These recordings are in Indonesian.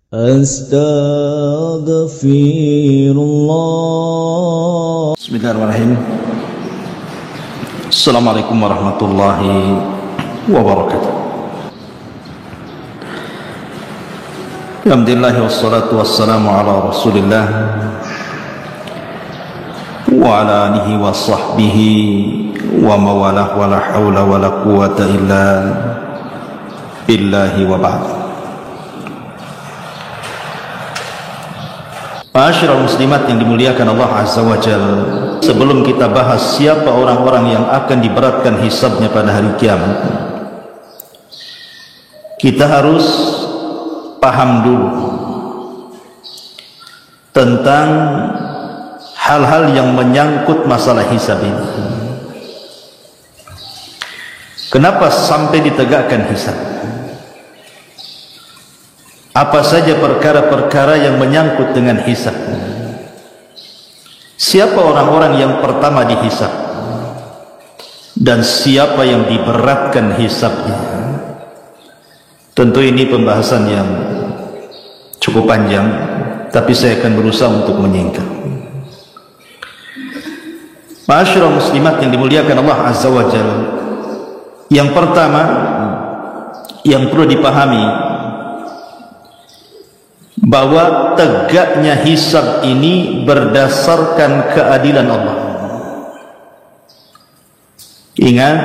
Astaghfirullah. Bismillahirrahmanirrahim. Assalamualaikum warahmatullahi wabarakatuh. Alhamdulillah wassalatu wassalamu ala Rasulillah wa ala alihi wa sahbihi wa mawalah wa la hawla wa la quwata illa billahi wa ba'd. Ma'asyiral muslimat yang dimuliakan Allah Azza wa Jalla, sebelum kita bahas siapa orang-orang yang akan diberatkan hisabnya pada hari kiamat, kita harus paham dulu tentang hal-hal yang menyangkut masalah hisab ini. Kenapa sampai ditegakkan hisab? Apa saja perkara-perkara yang menyangkut dengan hisab? Siapa orang-orang yang pertama dihisab? Dan siapa yang diberatkan hisabnya? Tentu ini pembahasan yang cukup panjang, tapi saya akan berusaha untuk menyingkat. Ma'asyiral muslimat yang dimuliakan Allah Azza wa Jalla, yang pertama yang perlu dipahami bahwa tegaknya hisab ini berdasarkan keadilan Allah. Ingat,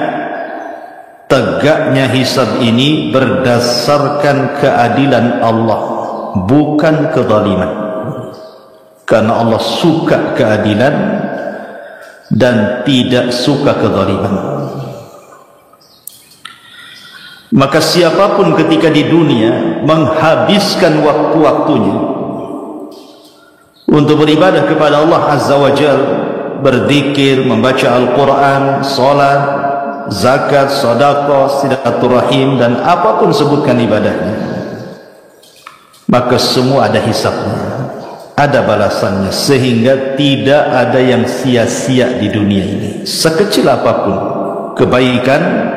tegaknya hisab ini berdasarkan keadilan Allah, bukan kezaliman. Karena Allah suka keadilan dan tidak suka kezaliman. Maka siapapun ketika di dunia menghabiskan waktu-waktunya untuk beribadah kepada Allah Azza wa Jalla, berzikir, membaca Al-Quran, salat, zakat, sedekah, silaturahim, dan apapun sebutkan ibadahnya, maka semua ada hisabnya, ada balasannya, sehingga tidak ada yang sia-sia di dunia ini. Sekecil apapun kebaikan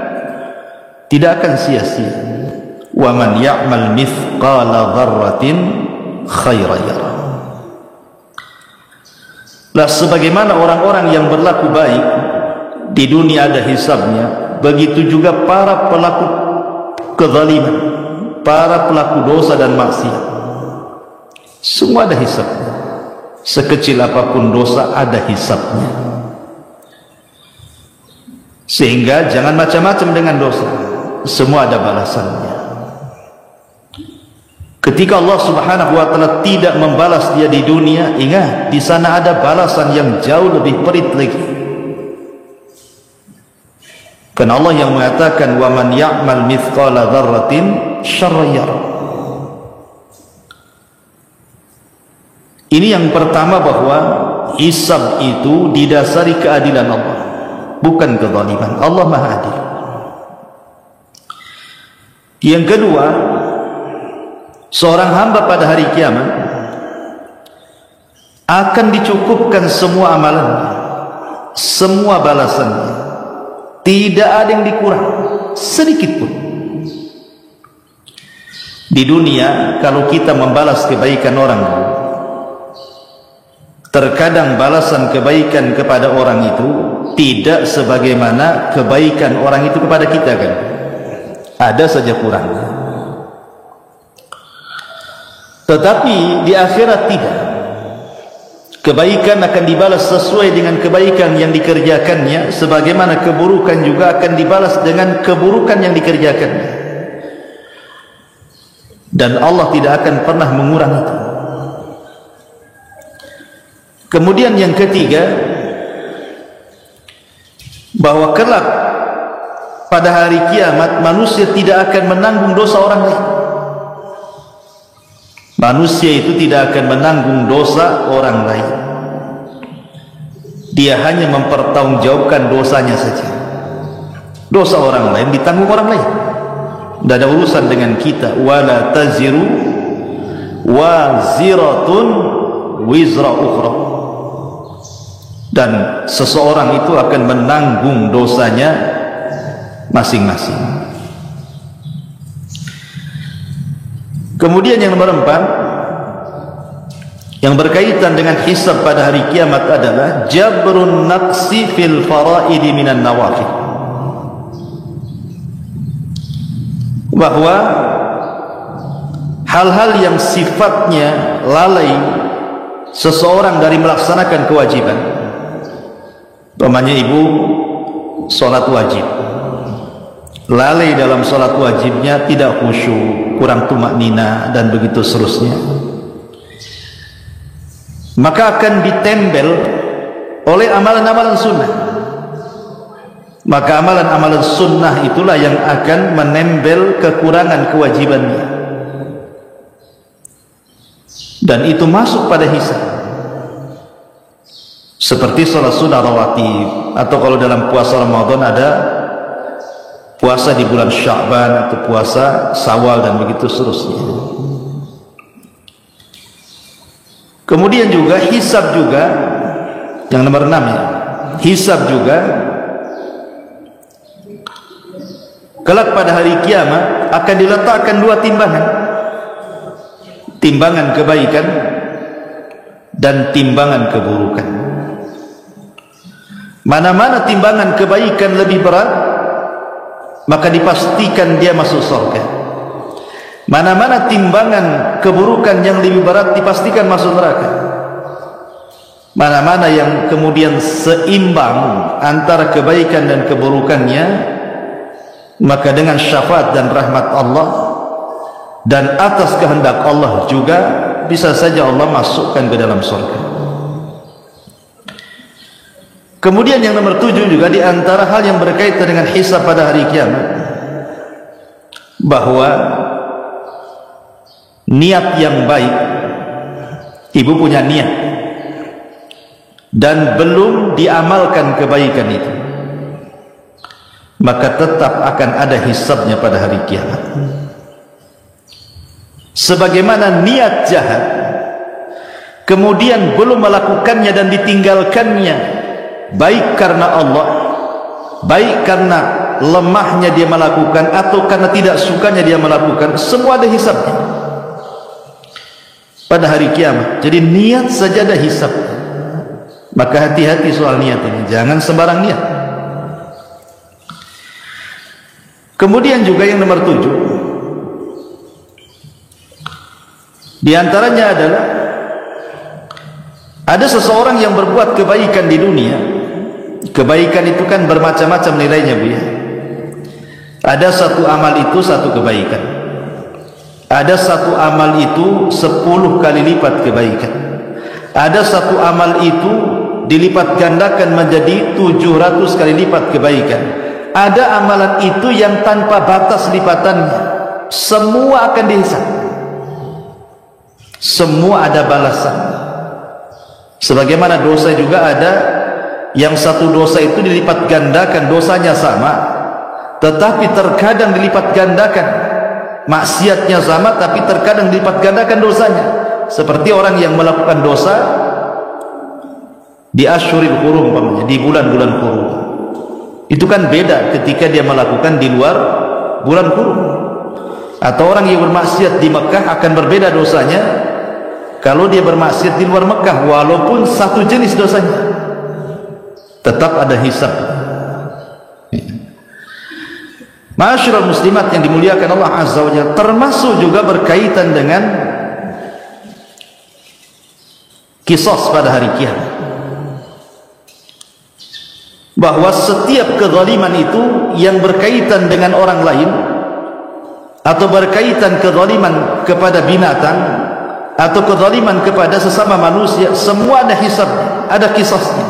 tidak akan sia-sia. Wa man ya'mal mithqala dzarratin khairan yarah. Lah, sebagaimana orang-orang yang berlaku baik di dunia ada hisabnya, begitu juga para pelaku kezaliman, para pelaku dosa dan maksiat, semua ada hisabnya. Sekecil apapun dosa ada hisabnya. Sehingga jangan macam-macam dengan dosa, semua ada balasannya. Ketika Allah Subhanahu wa taala tidak membalas dia di dunia, ingat, di sana ada balasan yang jauh lebih perit lagi. Karena Allah yang mengatakan wa man ya'mal mithqala dzarratin syarran yarah. Ini yang pertama, bahwa hisab itu didasari keadilan Allah, bukan kezaliman. Allah Maha Adil. Yang kedua, seorang hamba pada hari kiamat akan dicukupkan semua amalannya, semua balasannya, tidak ada yang dikurang sedikit pun. Di dunia, kalau kita membalas kebaikan orang, terkadang balasan kebaikan kepada orang itu tidak sebagaimana kebaikan orang itu kepada kita, kan? Ada saja kurangnya. Tetapi di akhirat tidak. Kebaikan akan dibalas sesuai dengan kebaikan yang dikerjakannya, sebagaimana keburukan juga akan dibalas dengan keburukan yang dikerjakannya. Dan Allah tidak akan pernah mengurangi itu. Kemudian yang ketiga, bahwa kelak pada hari kiamat manusia tidak akan menanggung dosa orang lain. Manusia itu tidak akan menanggung dosa orang lain. Dia hanya mempertanggungjawabkan dosanya saja. Dosa orang lain ditanggung orang lain. Tidak ada urusan dengan kita. Wala taziru waziratun wizra ukhra. Dan seseorang itu akan menanggung dosanya masing-masing. Kemudian yang nomor 4 yang berkaitan dengan hisab pada hari kiamat adalah jabrun naqsi fil faraidi minan nawafil, bahwa hal-hal yang sifatnya lalai seseorang dari melaksanakan kewajiban, umpamanya ibu sholat wajib, lalai dalam sholat wajibnya, tidak khusyuk, kurang tumaknina dan begitu seterusnya, maka akan ditempel oleh amalan-amalan sunnah. Maka amalan-amalan sunnah itulah yang akan menempel kekurangan kewajibannya, dan itu masuk pada hisab. Seperti sholat sunnah rawatib, atau kalau dalam puasa Ramadan ada puasa di bulan Sya'ban atau puasa Syawal dan begitu seterusnya. Kemudian juga hisab juga yang nomor 6 ya. Hisab juga kelak pada hari kiamat akan diletakkan 2 timbangan. Timbangan kebaikan dan timbangan keburukan. Mana-mana timbangan kebaikan lebih berat, maka dipastikan dia masuk surga. Mana-mana timbangan keburukan yang lebih berat, dipastikan masuk neraka. Mana-mana yang kemudian seimbang antara kebaikan dan keburukannya, maka dengan syafaat dan rahmat Allah dan atas kehendak Allah juga bisa saja Allah masukkan ke dalam surga. Kemudian yang nomor 7 juga di antara hal yang berkaitan dengan hisab pada hari kiamat, bahwa niat yang baik, ibu punya niat dan belum diamalkan kebaikan itu, maka tetap akan ada hisabnya pada hari kiamat. Sebagaimana niat jahat kemudian belum melakukannya dan ditinggalkannya, baik karena Allah, baik karena lemahnya dia melakukan atau karena tidak sukanya dia melakukan, semua ada hisabnya pada hari kiamat. Jadi niat saja ada hisab. Maka hati-hati soal niat ini, jangan sembarang niat. Kemudian juga yang nomor 7 di antaranya adalah ada seseorang yang berbuat kebaikan di dunia. Kebaikan itu kan bermacam-macam nilainya, Bu ya. Ada satu amal itu satu kebaikan, ada satu amal itu 10 kali lipat kebaikan, ada satu amal itu dilipat gandakan menjadi 700 kali lipat kebaikan, ada amalan itu yang tanpa batas lipatannya, semua akan dihisab, semua ada balasan. Sebagaimana dosa juga ada yang satu dosa itu dilipat gandakan, dosanya sama, tetapi terkadang dilipat gandakan, maksiatnya sama tapi terkadang dilipat gandakan dosanya. Seperti orang yang melakukan dosa di asyuril hurum, di bulan-bulan hurum, itu kan beda ketika dia melakukan di luar bulan hurum. Atau orang yang bermaksiat di Mekah akan berbeda dosanya kalau dia bermaksiat di luar Mekah, walaupun satu jenis dosanya, tetap ada hisab. Ma'asyiral muslimat yang dimuliakan Allah Azza wa Jalla, termasuk juga berkaitan dengan qisas pada hari kiamat, bahwa setiap kezaliman itu yang berkaitan dengan orang lain atau berkaitan kezaliman kepada binatang atau kezaliman kepada sesama manusia, semua ada hisabnya, ada qisasnya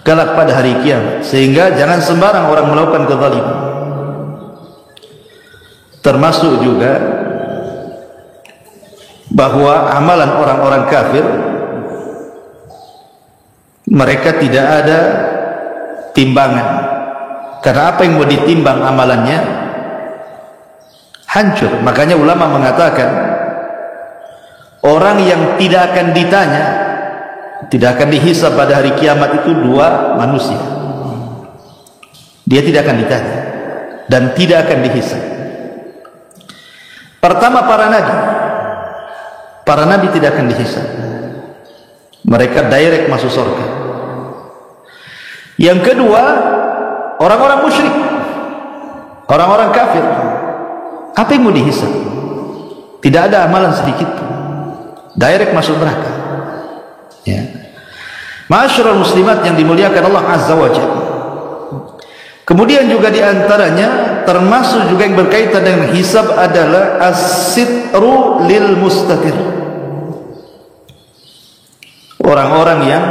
kelak pada hari kiamat. Sehingga jangan sembarang orang melakukan kezaliman. Termasuk juga bahwa amalan orang-orang kafir, mereka tidak ada timbangan, karena apa yang mau ditimbang amalannya hancur. Makanya ulama mengatakan orang yang tidak akan ditanya, tidak akan dihisab pada hari kiamat itu 2 manusia. Dia tidak akan ditanya dan tidak akan dihisab. Pertama, para nabi tidak akan dihisab, mereka direct masuk surga. Yang kedua, orang-orang musyrik, orang-orang kafir, apa yang mau dihisab? Tidak ada amalan sedikit pun, direct masuk neraka. Ya. Ma'asyiral muslimat yang dimuliakan Allah Azza wa Jalla. Kemudian juga diantaranya termasuk juga yang berkaitan dengan hisab adalah as-sitru lil mustatir. Orang-orang yang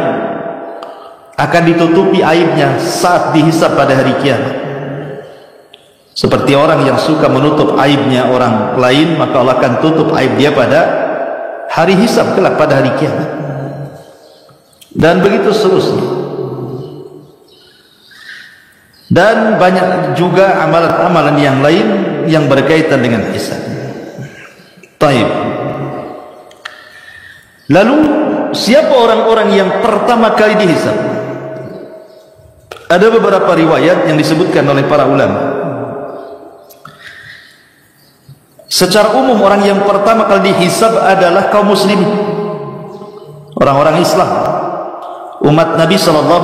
akan ditutupi aibnya saat dihisab pada hari kiamat. Seperti orang yang suka menutup aibnya orang lain, maka Allah akan tutup aib dia pada hari hisab kelak, pada hari kiamat. Dan begitu seterusnya. Dan banyak juga amalan-amalan yang lain yang berkaitan dengan hisab. Taib. Lalu siapa orang-orang yang pertama kali dihisab? Ada beberapa riwayat yang disebutkan oleh para ulama. Secara umum orang yang pertama kali dihisab adalah kaum muslimin, orang-orang Islam, umat Nabi SAW.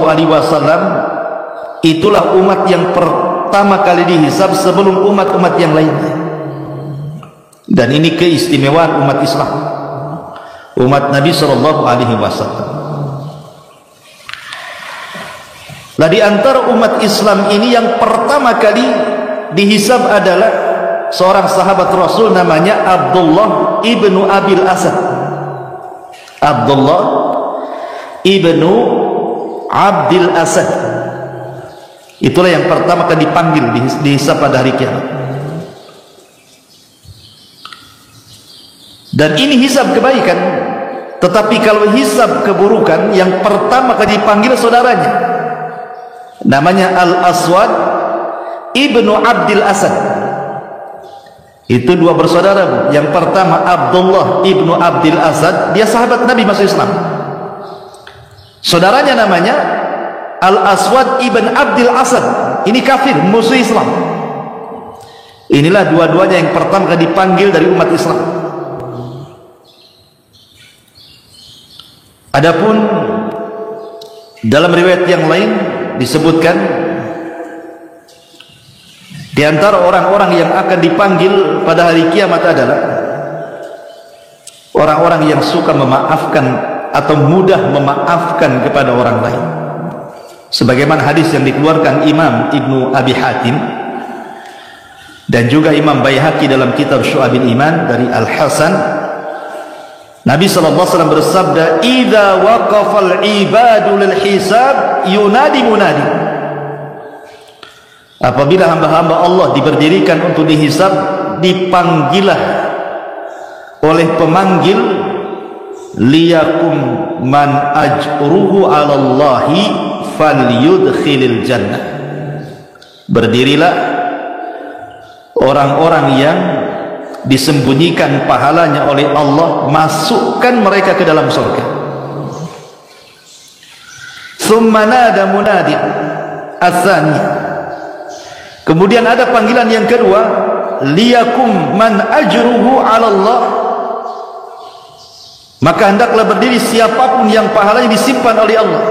Itulah umat yang pertama kali dihisab sebelum umat-umat yang lainnya. Dan ini keistimewaan umat Islam, umat Nabi SAW. Lah di antara umat Islam ini yang pertama kali dihisab adalah seorang sahabat Rasul, namanya Abdullah ibnu Abil Asad. Abdullah ibnu Abdil Asad. Itulah yang pertama kali dipanggil dihisab pada hari kiamat. Dan ini hisab kebaikan. Tetapi kalau hisab keburukan, yang pertama kali dipanggil saudaranya, namanya Al-Aswad ibnu Abdil Asad. Itu dua bersaudara, Bu. Yang pertama Abdullah ibnu Abdil Asad, dia sahabat Nabi masuk Islam. Saudaranya namanya Al-Aswad ibn Abdil Asad, ini kafir, musuh Islam. Inilah dua-duanya yang pertama kali dipanggil dari umat Islam. Adapun dalam riwayat yang lain disebutkan di antara orang-orang yang akan dipanggil pada hari kiamat adalah orang-orang yang suka memaafkan atau mudah memaafkan kepada orang lain. Sebagaimana hadis yang dikeluarkan Imam Ibnu Abi Hatim dan juga Imam Baihaqi dalam kitab Syu'abil Iman dari Al-Hasan, Nabi SAW bersabda, "Idza waqafal ibadu lil hisab yunadi munadi." Apabila hamba-hamba Allah diberdirikan untuk dihisab, dipanggilah oleh pemanggil, liyakum man ajruhu 'ala Allahi falyudkhilil jannah. Berdirilah orang-orang yang disembunyikan pahalanya oleh Allah, masukkan mereka ke dalam surga. Tsumma nada munadi ats-tsani. Kemudian ada panggilan yang kedua, liyakum man ajruhu 'ala Allah. Maka hendaklah berdiri siapapun yang pahalanya disimpan oleh Allah.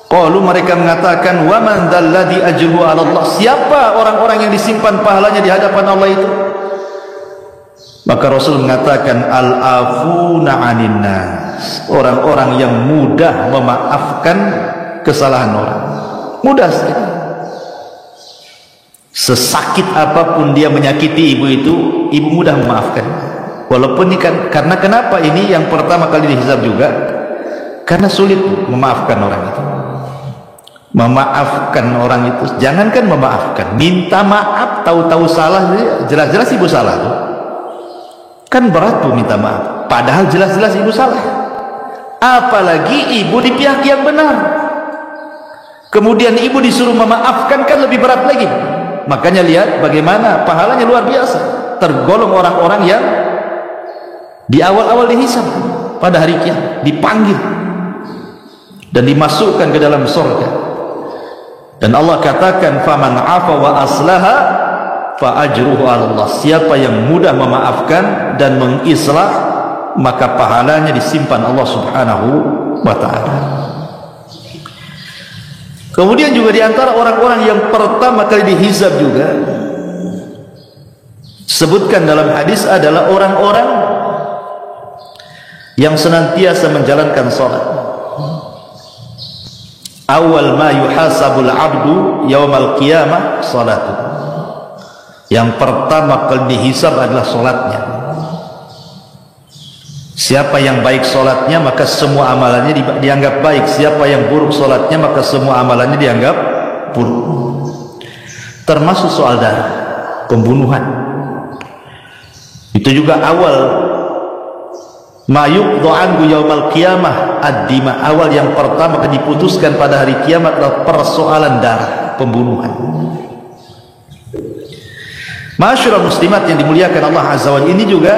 Qalu, mereka mengatakan, wa man dzalladzi ajruhu 'ala Allah? Siapa orang-orang yang disimpan pahalanya di hadapan Allah itu? Maka Rasul mengatakan, al-afuna 'anin nas, orang-orang yang mudah memaafkan kesalahan orang. Mudah sekali. Sesakit apapun dia menyakiti ibu itu, ibu mudah memaafkan. Walaupun ini kan, karena kenapa ini yang pertama kali dihisab juga? Karena sulit memaafkan orang itu. Memaafkan orang itu, jangankan memaafkan, minta maaf, tahu-tahu salah, jelas-jelas ibu salah tuh. Kan berat tuh minta maaf, padahal jelas-jelas ibu salah. Apalagi ibu di pihak yang benar, kemudian ibu disuruh memaafkan, kan lebih berat lagi. Makanya lihat bagaimana pahalanya luar biasa. Tergolong orang-orang yang di awal-awal dihisab pada hari kiamat, dipanggil dan dimasukkan ke dalam surga. Dan Allah katakan, faman afa wa aslaha fa ajruhu 'ala Allah. Siapa yang mudah memaafkan dan mengislah, maka pahalanya disimpan Allah Subhanahu wa taala. Kemudian juga di antara orang-orang yang pertama kali dihisab juga sebutkan dalam hadis adalah orang-orang yang senantiasa menjalankan salat. Awal ma yuhasabul abdu yaumal qiyamah salatu. Yang pertama kali dihisab adalah salatnya. Siapa yang baik solatnya, maka semua amalannya dianggap baik. Siapa yang buruk solatnya, maka semua amalannya dianggap buruk. Termasuk soal darah, pembunuhan. Itu juga awal ma yuqdu anhu yaumal qiyamah ad-dima. Awal yang pertama diputuskan pada hari kiamat adalah persoalan darah, pembunuhan. Masyarul muslimat yang dimuliakan Allah Azza wa Jalla, ini juga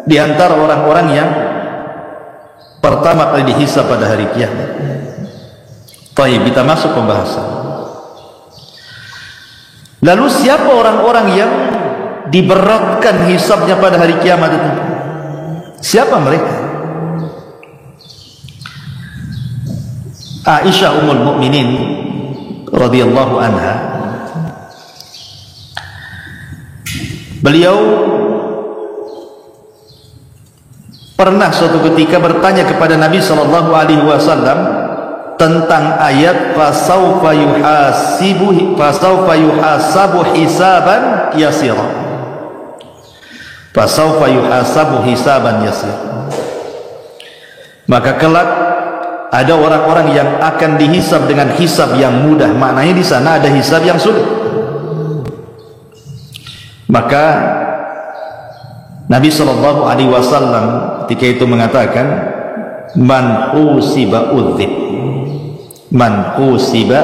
di antara orang-orang yang pertama kali dihisab pada hari kiamat. Baik, kita masuk pembahasan. Lalu siapa orang-orang yang diberatkan hisabnya pada hari kiamat itu? Siapa mereka? Aisyah Ummul Mukminin radhiyallahu anha, beliau pernah suatu ketika bertanya kepada Nabi sallallahu alaihi wasallam tentang ayat fasaufa yuhasabu hisaban yasira. Fasaufa yuhasabu hisaban yasira. Maka kelak ada orang-orang yang akan dihisab dengan hisab yang mudah. Maknanya di sana ada hisab yang sulit. Maka Nabi sallallahu alaihi wasallam ketika itu mengatakan, man usiba udzib, man usiba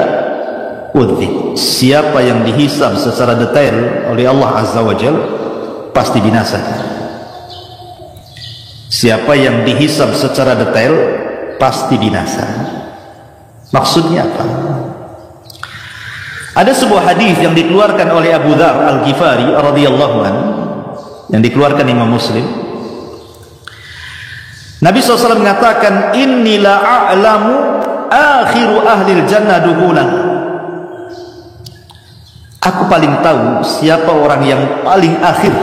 udzib. Siapa yang dihisab secara detail oleh Allah Azza wa Jalla pasti binasa. Siapa yang dihisab secara detail pasti binasa. Maksudnya apa? Ada sebuah hadis yang dikeluarkan oleh Abu Dzar Al-Ghifari radhiyallahu anhu, yang dikeluarkan Imam Muslim. Nabi SAW mengatakan, inni la a'lamu akhiru ahlil jannah dukulan. Aku paling tahu siapa orang yang paling akhir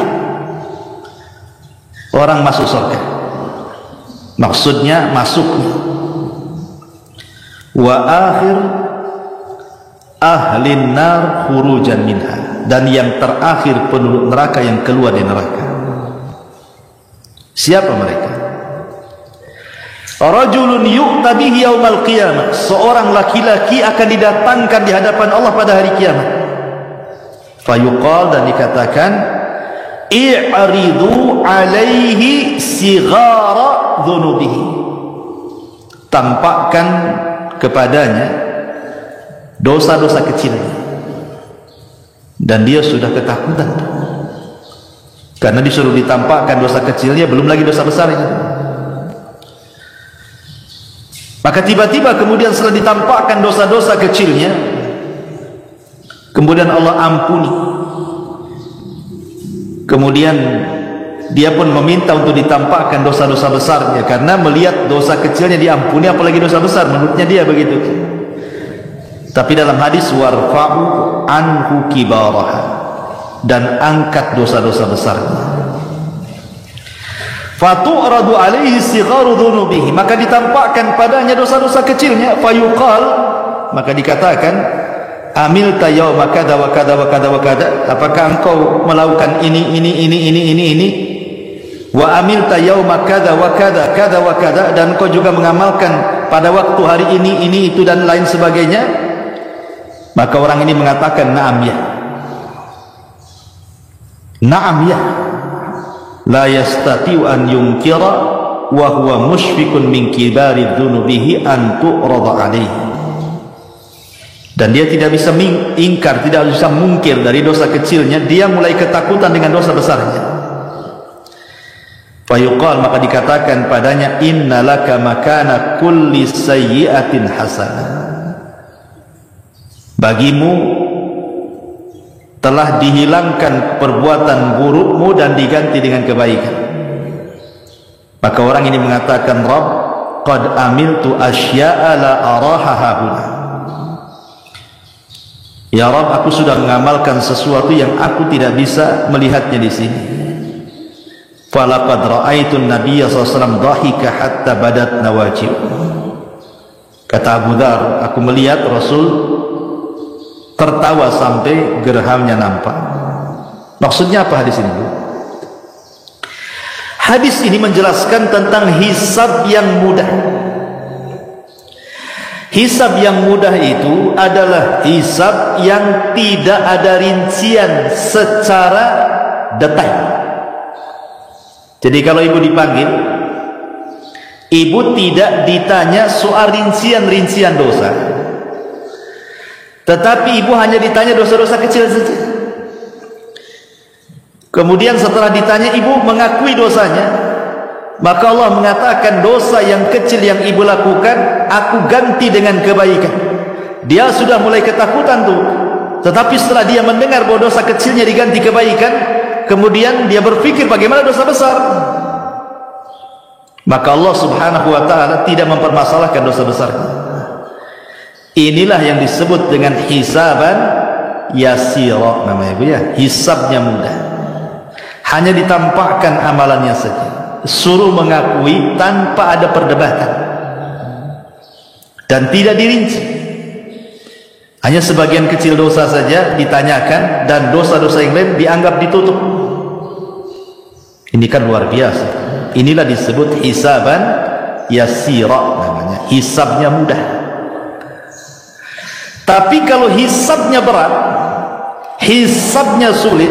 orang masuk surga. Maksudnya masuknya. Wa akhir ahlin nar khurujan minha, dan yang terakhir penduduk neraka yang keluar dari neraka. Siapa mereka? Rajulun yu'ta bihi yaumal qiyamah. Seorang laki-laki akan didatangkan di hadapan Allah pada hari kiamat. Fayuqal, dan dikatakan, i'ridu alaihi sighara dhunubihi. Tampakkan kepadanya dosa-dosa kecilnya. Dan dia sudah ketakutan karena disuruh ditampakkan dosa kecilnya, belum lagi dosa besarnya. Maka tiba-tiba kemudian setelah ditampakkan dosa-dosa kecilnya, kemudian Allah ampuni. Kemudian dia pun meminta untuk ditampakkan dosa-dosa besarnya, karena melihat dosa kecilnya diampuni, apalagi dosa besar, menurutnya dia begitu. Tapi dalam hadis, warfa'u anhu kibaraha, dan angkat dosa-dosa besarnya. Fatu'radu alaihi sigharu dhunubihi, maka ditampakkan padanya dosa-dosa kecilnya. Fayuqal, maka dikatakan, amilta yauma kada wa kada wa kada wa kada, apakah engkau melakukan ini. Wa amilta yauma kada wa kada kada wa kada, dan engkau juga mengamalkan pada waktu hari ini itu dan lain sebagainya. Maka orang ini mengatakan, na'am ya, na'am ya, la yastati'u an yunkira wa huwa mushfiqun min kibari dhunubihi an tu'rada alaihi. Dan dia tidak bisa ingkar, tidak bisa mungkir dari dosa kecilnya, dia mulai ketakutan dengan dosa besarnya. Fayuqal, maka dikatakan padanya, innalaka makana kulli sayyi'atin hasanah. Bagimu telah dihilangkan perbuatan burukmu dan diganti dengan kebaikan. Maka orang ini mengatakan, Rabb, qad amiltu asya'a la araha hahuna. Ya Rabb, aku sudah mengamalkan sesuatu yang aku tidak bisa melihatnya di sini. Falaqad ra'aitun nabiyya sallallahu alaihi wasallam dhahika hatta badat nawajib. Kata Abu Dzar, aku melihat Rasul tertawa sampai gerhamnya nampak. Maksudnya apa hadis ini? Hadis ini menjelaskan tentang hisab yang mudah. Hisab yang mudah itu adalah hisab yang tidak ada rincian secara detail. Jadi kalau ibu dipanggil, ibu tidak ditanya soal rincian-rincian dosa, tetapi ibu hanya ditanya dosa-dosa kecil saja. Kemudian setelah ditanya, ibu mengakui dosanya, maka Allah mengatakan dosa yang kecil yang ibu lakukan aku ganti dengan kebaikan. Dia sudah mulai ketakutan tuh, tetapi setelah dia mendengar bahwa dosa kecilnya diganti kebaikan, kemudian dia berpikir bagaimana dosa besar. Maka Allah subhanahu wa ta'ala tidak mempermasalahkan dosa besarnya. Inilah yang disebut dengan hisaban yasira, namanya ibu ya, hisabnya mudah. Hanya ditampakkan amalannya saja, suruh mengakui tanpa ada perdebatan, dan tidak dirinci. Hanya sebagian kecil dosa saja ditanyakan, dan dosa-dosa yang lain dianggap ditutup. Ini kan luar biasa. Inilah disebut hisaban yasira, namanya hisabnya mudah. Tapi kalau hisabnya berat, hisabnya sulit,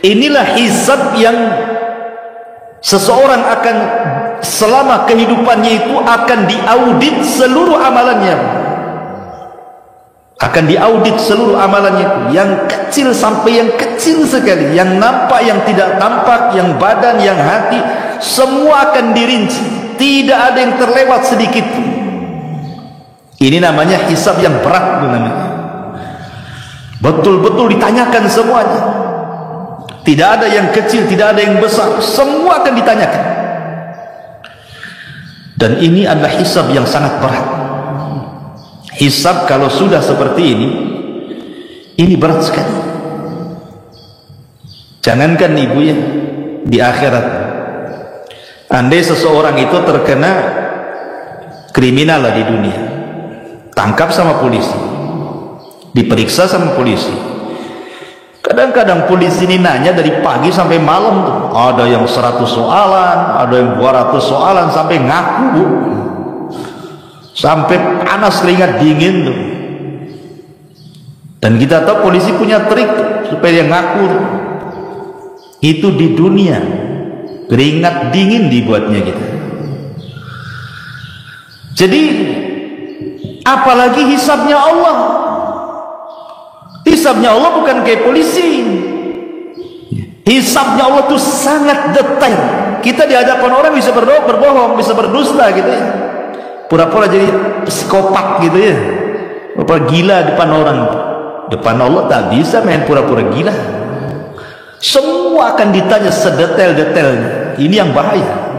inilah hisab yang seseorang akan selama kehidupannya itu akan diaudit seluruh amalannya. Akan diaudit seluruh amalannya, yang kecil sampai yang kecil sekali, yang nampak, yang tidak tampak, yang badan, yang hati, semua akan dirinci. Tidak ada yang terlewat sedikit. Ini namanya hisab yang berat, namanya. Betul-betul ditanyakan semuanya. Tidak ada yang kecil, tidak ada yang besar, semua akan ditanyakan. Dan ini adalah hisab yang sangat berat. Hisab kalau sudah seperti ini berat sekali. Jangankan ibu ya, di akhirat, andai seseorang itu terkena kriminal lah di dunia, tangkap sama polisi, diperiksa sama polisi. Kadang-kadang polisi ini nanya dari pagi sampai malam tuh. Ada yang 100 soalan, ada yang 200 soalan, sampai ngaku bu. Sampai panas keringat dingin tuh. Dan kita tahu polisi punya trik tuh, supaya dia ngaku tuh. Itu di dunia keringat dingin dibuatnya gitu. Jadi apalagi hisabnya Allah. Hisabnya Allah bukan kayak polisi. Hisabnya Allah itu sangat detail. Kita di hadapan orang bisa berbohong, bisa berdusta gitu ya, pura-pura jadi psikopat gitu ya, pura-pura gila depan orang. Depan Allah tak bisa main pura-pura gila. Semua akan ditanya sedetail-detailnya. Ini yang bahaya.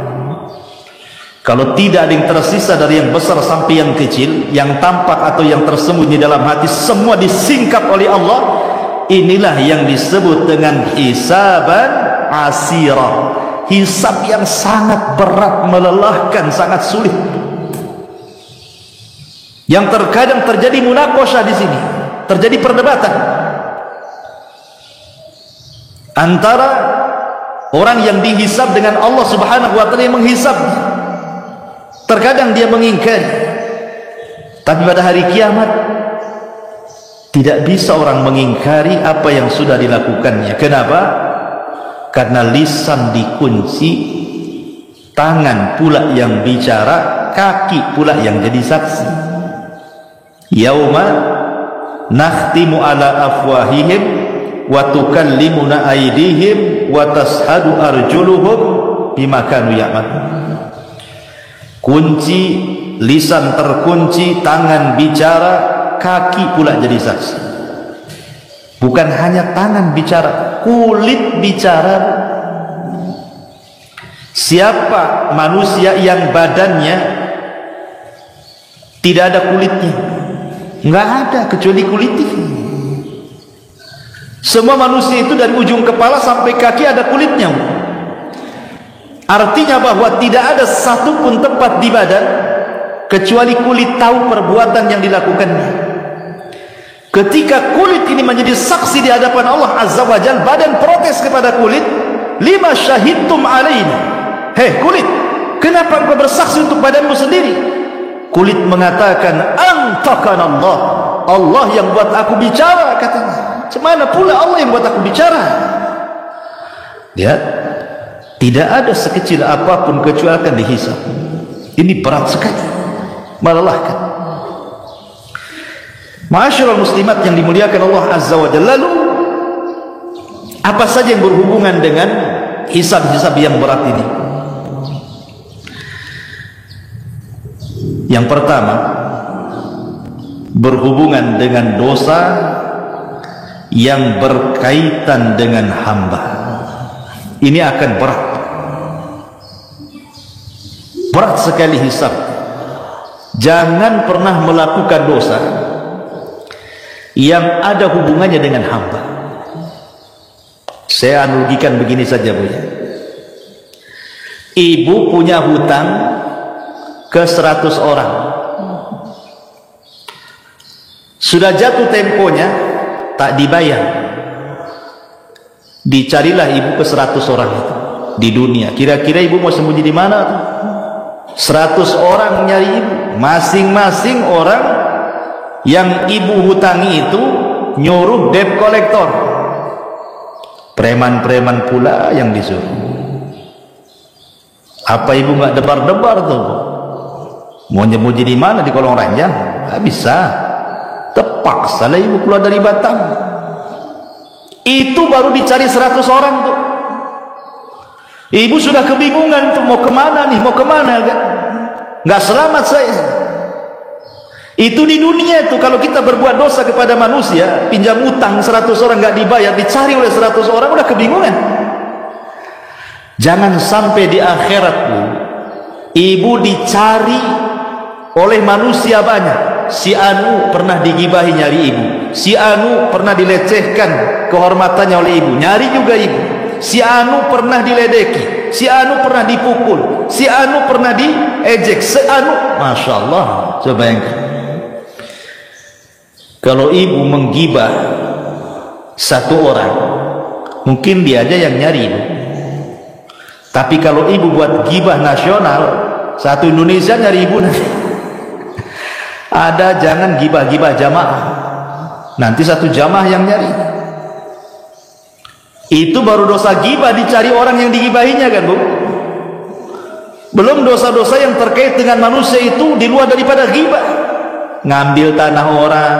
Kalau tidak ada yang tersisa dari yang besar sampai yang kecil, yang tampak atau yang tersembunyi dalam hati, semua disingkap oleh Allah. Inilah yang disebut dengan hisaban asira, hisab yang sangat berat, melelahkan, sangat sulit. Yang terkadang terjadi munaqashah di sini, terjadi perdebatan antara orang yang dihisab dengan Allah Subhanahu wa taala yang menghisab. Terkadang dia mengingkari, tapi pada hari kiamat tidak bisa orang mengingkari apa yang sudah dilakukannya. Kenapa? Karena lisan dikunci, tangan pula yang bicara, kaki pula yang jadi saksi. Yauma nakhtimu ala afwahihim wa tukallimuna aydihim wa tashhadu arjuluhum bima kanu ya'malun. Kunci, lisan terkunci, tangan bicara, kaki pula jadi saksi. Bukan hanya tangan bicara, kulit bicara. Siapa manusia yang badannya tidak ada kulitnya? Nggak ada kecuali kulit ini. Semua manusia itu dari ujung kepala sampai kaki ada kulitnya. Artinya bahwa tidak ada satupun tempat di badan kecuali kulit tahu perbuatan yang dilakukannya. Ketika kulit ini menjadi saksi di hadapan Allah Azza wa Jalla, badan protes kepada kulit, lima syahidtum alaina. Hei kulit, kenapa engkau bersaksi untuk badanmu sendiri? Kulit mengatakan, antaqana Allah, Allah yang buat aku bicara, katanya. Semana pula Allah yang buat aku bicara? Lihat, tidak ada sekecil apapun kecuali akan dihisab. Ini berat sekali, melelahkan. Ma'asyiral muslimat yang dimuliakan Allah Azza wa Jalla, lalu apa saja yang berhubungan dengan hisab-hisab yang berat ini? Yang pertama, berhubungan dengan dosa yang berkaitan dengan hamba. Ini akan berat. Berat sekali hisab. Jangan pernah melakukan dosa yang ada hubungannya dengan hamba. Saya analogikan begini saja, Bu. Ibu punya hutang ke 100 orang. Sudah jatuh temponya, tak dibayar. Dicarilah ibu ke 100 orang itu di dunia. Kira-kira ibu mau sembunyi di mana? 100 orang nyari ibu. Masing-masing orang yang ibu hutangi itu nyuruh debt collector. Preman-preman pula yang disuruh. Apa ibu nggak debar-debar tuh? Mau nyembunyi di mana? Di kolong ranjang? Nggak bisa. Terpaksa lah ibu keluar dari Batam. Itu baru dicari 100 orang tuh. Ibu sudah kebingungan tuh, mau kemana nih? Mau kemana? Nggak selamat saya. Itu di dunia itu, kalau kita berbuat dosa kepada manusia, pinjam utang 100 orang nggak dibayar, dicari oleh 100 orang, udah kebingungan. Jangan sampai di akhirat, Bu, ibu dicari oleh manusia banyak. Si Anu pernah digibahi, nyari ibu. Si Anu pernah dilecehkan kehormatannya oleh ibu, nyari juga ibu. Si Anu pernah diledeki, si Anu pernah dipukul, si Anu pernah diejek, si Anu, Masya Allah. Coba bayangkan, kalau ibu menggibah satu orang, mungkin dia aja yang nyari ibu. Tapi kalau ibu buat gibah nasional, satu Indonesia nyari ibu. Ada, jangan gibah-gibah jamaah, nanti satu jamaah yang nyari. Itu baru dosa gibah, dicari orang yang digibahinya, kan, Bu? Belum dosa-dosa yang terkait dengan manusia itu di luar daripada gibah. Ngambil tanah orang,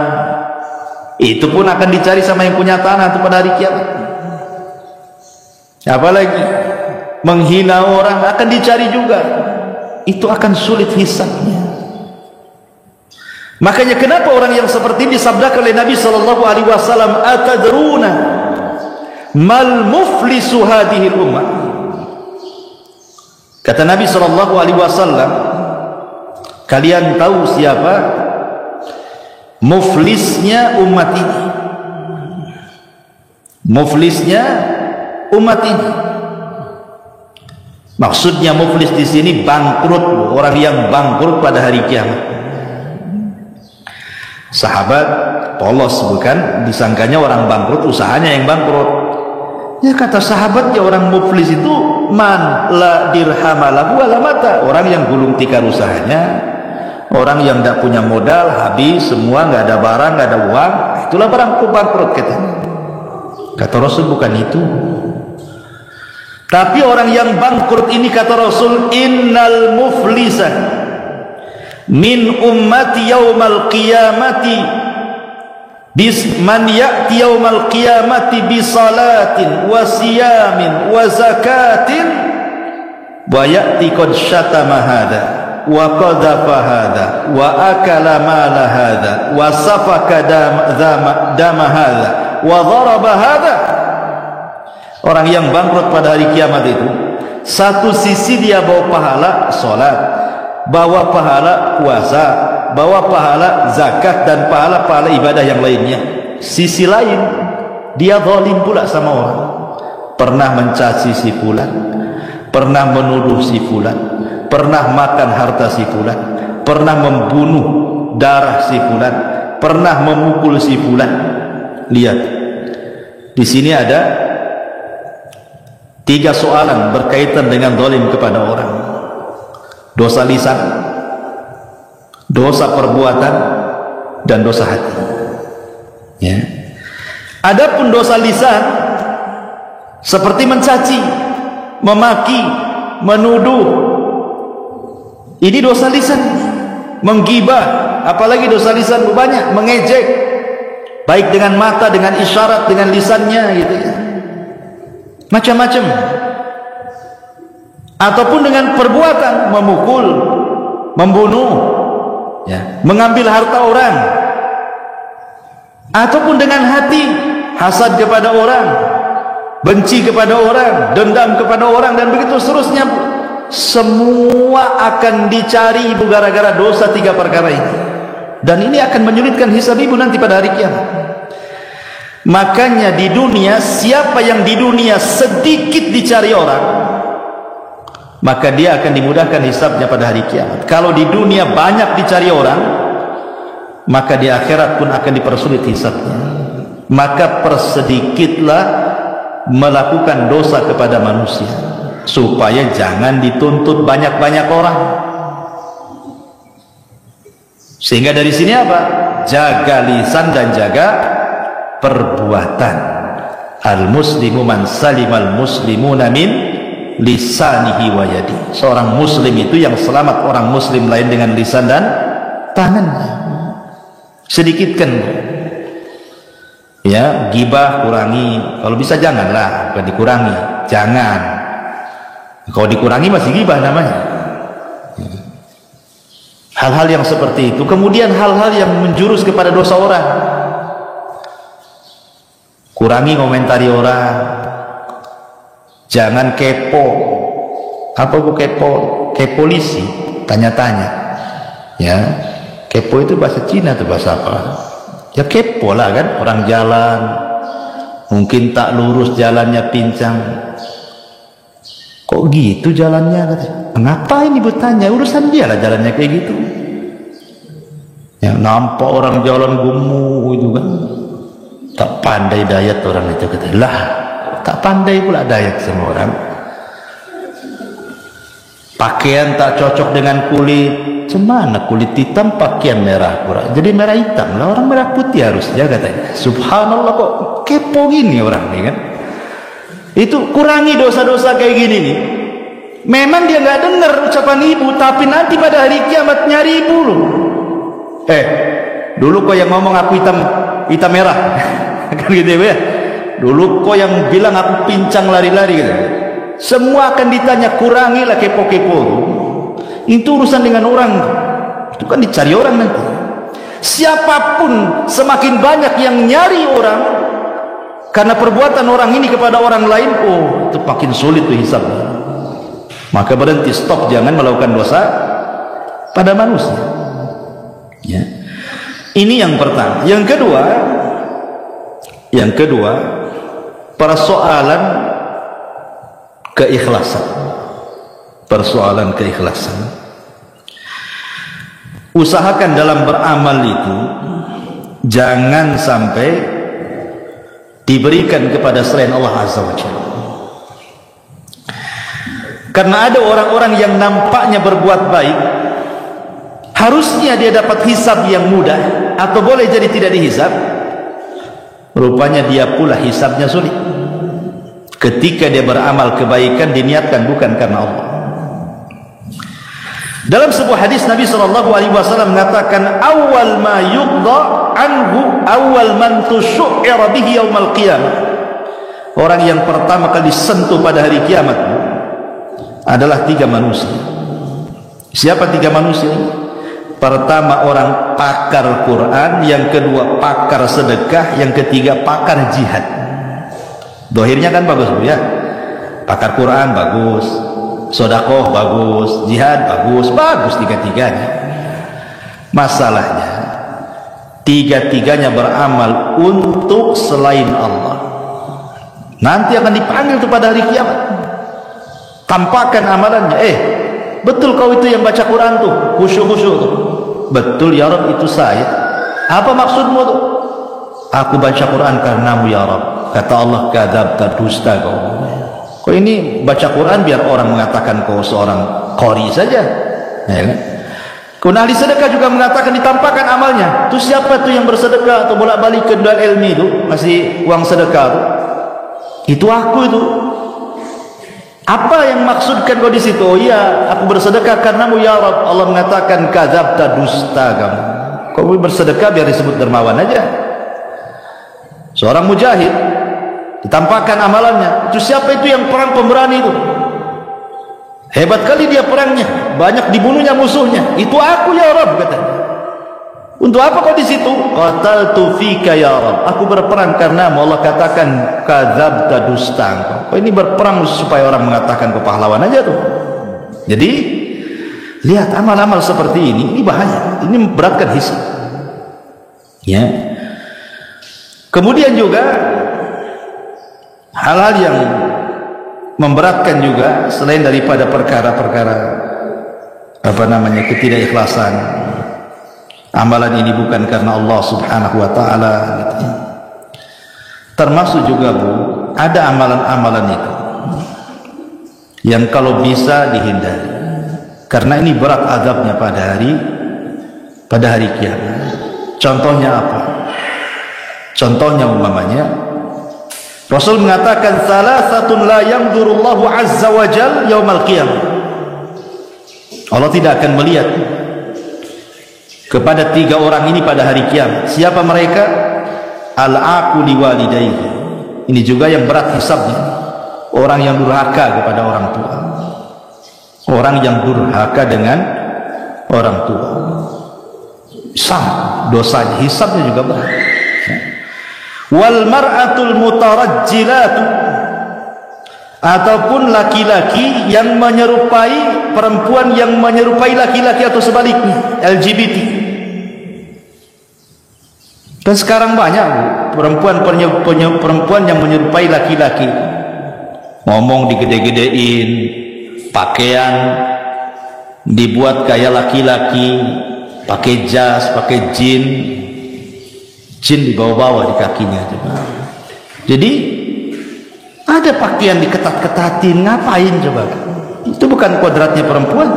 itu pun akan dicari sama yang punya tanah itu pada hari kiamat. Apalagi menghina orang akan dicari juga. Itu akan sulit hisabnya. Makanya kenapa orang yang seperti ini disabdakan oleh Nabi sallallahu alaihi wasallam, atadruna mal muflisu hadhil ummah. Kata Nabi sallallahu alaihi wasallam, kalian tahu siapa muflisnya umat ini? Muflisnya umat ini, maksudnya muflis di sini bangkrut, orang yang bangkrut pada hari kiamat. Sahabat polos, bukan, disangkanya orang bangkrut, usahanya yang bangkrut. Ya, kata sahabat, ya orang muflis itu man la dirhamalahu wala mata, orang yang gulung tikar usahanya, orang yang tidak punya modal, habis semua, nggak ada barang, nggak ada uang, itulah barang bangkrut, katanya. Kata Rasul, bukan itu. Tapi orang yang bangkrut ini, kata Rasul, innal muflisa min ummati yaumal qiyamati man ya'ti yaumal qiyamati bi salatin wa siyamin wa zakatin wa ya'ti qad syatama hadha wa qadhafa hadha wa akala mala hadha wa safaka dama hadha wa dharaba hadha. Orang yang bangkrut pada hari kiamat itu, satu sisi dia bawa pahala salat, bawa pahala puasa, bawa pahala zakat dan pahala-pahala ibadah yang lainnya. Sisi lain dia zalim pula sama orang, pernah mencaci si fulan, pernah menuduh si fulan, pernah makan harta si fulan, pernah membunuh darah si fulan, pernah memukul si fulan. Lihat, di sini ada 3 soalan berkaitan dengan zalim kepada orang. Dosa lisan, dosa perbuatan, dan dosa hati. Ya. Adapun dosa lisan seperti mencaci, memaki, menuduh, ini dosa lisan. Menggibah, apalagi dosa lisan banyak, mengejek, baik dengan mata, dengan isyarat, dengan lisannya gitu ya. Macam-macam. Ataupun dengan perbuatan, memukul, membunuh, ya, mengambil harta orang. Ataupun dengan hati, hasad kepada orang, benci kepada orang, dendam kepada orang, dan begitu seterusnya. Semua akan dicari ibu gara-gara dosa 3 perkara ini. Dan ini akan menyulitkan hisab ibu nanti pada hari kiamat. Makanya di dunia, siapa yang di dunia sedikit dicari orang, maka dia akan dimudahkan hisabnya pada hari kiamat. Kalau di dunia banyak dicari orang, maka di akhirat pun akan dipersulit hisabnya. Maka persedikitlah melakukan dosa kepada manusia, supaya jangan dituntut banyak-banyak orang. Sehingga dari sini apa? Jaga lisan dan jaga perbuatan. Al-muslimu man salimal muslimuna min lisanihi wa yadi. Seorang muslim itu yang selamat orang muslim lain dengan lisan dan tangannya. Sedikitkan, ya, gibah kurangi, kalau bisa janganlah, bukan dikurangi, jangan. Kalau dikurangi masih gibah namanya. Hal-hal yang seperti itu. Kemudian hal-hal yang menjurus kepada dosa orang, kurangi komentari orang. Jangan kepo. Apa itu kepo? Kepolisi, tanya-tanya. Ya, kepo itu bahasa Cina atau bahasa apa? Ya kepo lah kan, orang jalan mungkin tak lurus jalannya, pincang. Kok gitu jalannya, katanya. Ngapain ibu tanya? Urusan dia lah jalannya kayak gitu. Yang nampak orang jalan gemuk itu kan, tak pandai dayat orang itu, kata. Lah, tak pandai pula dayat sama orang. Pakaian tak cocok dengan kulit. Cemana kulit hitam pakaian merah kurang. Jadi merah hitam lah, orang merah putih harusnya, katanya. Subhanallah, kok kepo gini orang ini kan. Itu kurangi dosa-dosa kayak gini nih. Memang dia nggak dengar ucapan ibu, tapi nanti pada hari kiamat nyari ibu lu. Dulu kok yang ngomong aku hitam merah, kan gitu ya. Dulu kok yang bilang aku pincang lari-lari gitu. Semua akan ditanya, kurangilah kepo-kepo. Itu urusan dengan orang, itu kan dicari orang nanti. Siapapun semakin banyak yang nyari orang karena perbuatan orang ini kepada orang lain, oh itu makin sulit tuh hisab. Maka berhenti, stop, jangan melakukan dosa pada manusia. Ya. Ini yang pertama. Yang kedua, persoalan keikhlasan. Persoalan keikhlasan. Usahakan dalam beramal itu jangan sampai diberikan kepada selain Allah Azza wa Jalla. Karena ada orang-orang yang nampaknya berbuat baik, harusnya dia dapat hisab yang mudah, atau boleh jadi tidak dihisab. Rupanya dia pula hisabnya sulit. Ketika dia beramal kebaikan, diniatkan bukan karena Allah. Dalam sebuah hadis Nabi SAW mengatakan, awal ma yuqda anhu awal man tusyu'ira bihi yaumal qiyamah. Orang yang pertama kali disentuh pada hari kiamat adalah 3 manusia. Siapa 3 manusia? Pertama orang pakar Quran, yang kedua pakar sedekah, yang ketiga pakar jihad. Dohirnya kan bagus Bu ya, pakar Quran bagus, sodakoh bagus, jihad bagus, bagus tiga-tiganya. Masalahnya tiga-tiganya beramal untuk selain Allah. Nanti akan dipanggil tuh pada hari kiamat. Tampakkan amalannya. Betul kau itu yang baca Quran tuh, khusyuk-khusyuk tuh. Betul ya Rabb, itu saya. Apa maksudmu tuh? Aku baca Quran karenamu ya Rabb. Kata Allah, kadzabta, dusta kau. Kau ini baca Quran biar orang mengatakan kau seorang qari saja, ya kan? Kemudian ahli sedekah juga mengatakan ditampakkan amalnya. Itu siapa tuh yang bersedekah atau bolak-balik ke Darul Ilmi itu masih uang sedekah tuh? Itu aku itu. Apa yang maksudkan kau di situ? Oh iya, aku bersedekah karenamu ya Rabb. Allah mengatakan kadzabta, dusta kamu. Kau bersedekah biar disebut dermawan aja. Seorang mujahid ditampakkan amalannya. Itu siapa itu yang perang pemberani itu? Hebat kali dia perangnya, banyak dibunuhnya musuhnya. Itu aku ya Rabb, katanya. Untuk apa kau di situ? Qataltu fika ya Rabb. Aku berperang karena Allah katakan kadzabta, dusta engkau. Kau ini berperang supaya orang mengatakan kau pahlawan aja tuh. Jadi lihat amal-amal seperti ini bahaya. Ini memberatkan hisab. Ya. Kemudian juga hal-hal yang memberatkan juga selain daripada perkara-perkara ketidakikhlasan. Amalan ini bukan karena Allah Subhanahu wa taala gitu. Termasuk juga Bu, ada amalan-amalan itu yang kalau bisa dihindari. Karena ini berat azabnya pada hari kiamat. Contohnya apa? Contohnya umpamanya Rasul mengatakan salasatun la yanzurullahu azza wa jal yaumal qiyamah. Allah tidak akan melihat kepada tiga orang ini pada hari kiamat. Siapa mereka? Al-aqu liwalidayhi. Ini juga yang berat hisabnya. Orang yang durhaka kepada orang tua. Orang yang durhaka dengan orang tua. Sama dosanya, hisabnya juga berat. Wal mar'atul mutarajjilatu, ataupun laki-laki yang menyerupai perempuan yang menyerupai laki-laki atau sebaliknya, LGBT. Dan sekarang banyak perempuan yang menyerupai laki-laki, ngomong digede-gedein, pakaian dibuat kayak laki-laki, pakai jas, pakai jin dibawa-bawa di kakinya. Jadi ada pakaian diketat-ketatin, ngapain coba? Itu bukan kodratnya perempuan.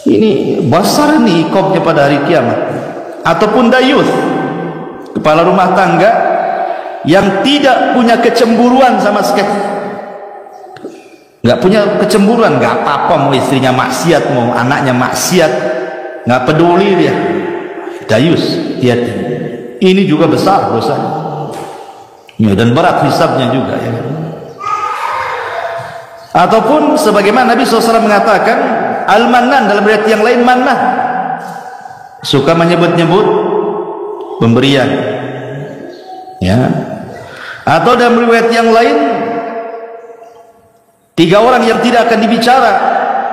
Ini besar nih ikobnya pada hari kiamat. Ataupun dayuth, kepala rumah tangga yang tidak punya kecemburuan sama sekali. Nggak punya kecemburuan, nggak apa-apa mau istrinya maksiat, mau anaknya maksiat, nggak peduli dia. Dayus, lihat ini juga besar dosanya, ya, dan berat hisabnya juga ya. Ataupun sebagaimana Nabi SAW mengatakan al-mannan, dalam riwayat yang lain mannah, suka menyebut-nyebut pemberian ya. Atau dalam riwayat yang lain tiga orang yang tidak akan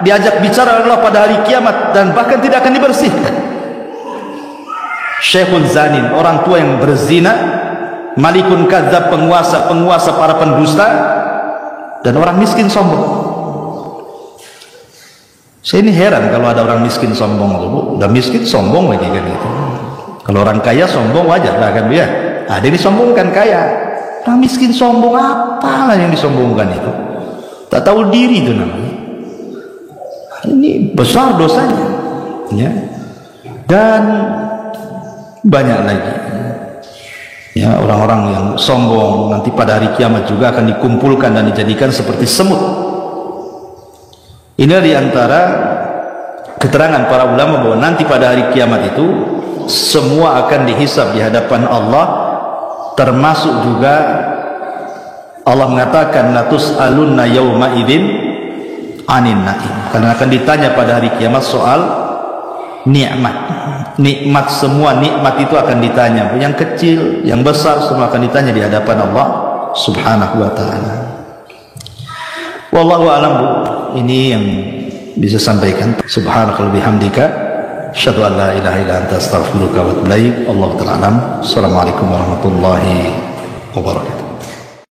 diajak bicara Allah pada hari kiamat dan bahkan tidak akan dibersihkan. Syekhun zanin, orang tua yang berzina, malikun kadzab, penguasa para pendusta, dan orang miskin sombong. Saya ini heran kalau ada orang miskin sombong, Bu. Udah miskin sombong lagi kan gitu. Kalau orang kaya sombong wajar lah kan dia. Ada yang disombongkan kaya. Orang miskin sombong, apalah yang disombongkan itu? Tak tahu diri itu namanya. Ini besar dosanya. Ya. Dan banyak lagi ya orang-orang yang sombong nanti pada hari kiamat juga akan dikumpulkan dan dijadikan seperti semut. Ini diantara keterangan para ulama bahwa nanti pada hari kiamat itu semua akan dihisab di hadapan Allah, termasuk juga Allah mengatakan latus alunna yauma idzin anin naim, karena akan ditanya pada hari kiamat soal nikmat semua nikmat itu akan ditanya, yang kecil, yang besar semua akan ditanya di hadapan Allah Subhanahu wa taala. Wallahu a'lam. Ini yang bisa sampaikan. Subhanakallahumma bihamdika asyhadu an la ilaha illa anta astaghfiruka wa atubu ilaik. Allahu ta'ala alam. Assalamualaikum warahmatullahi wabarakatuh.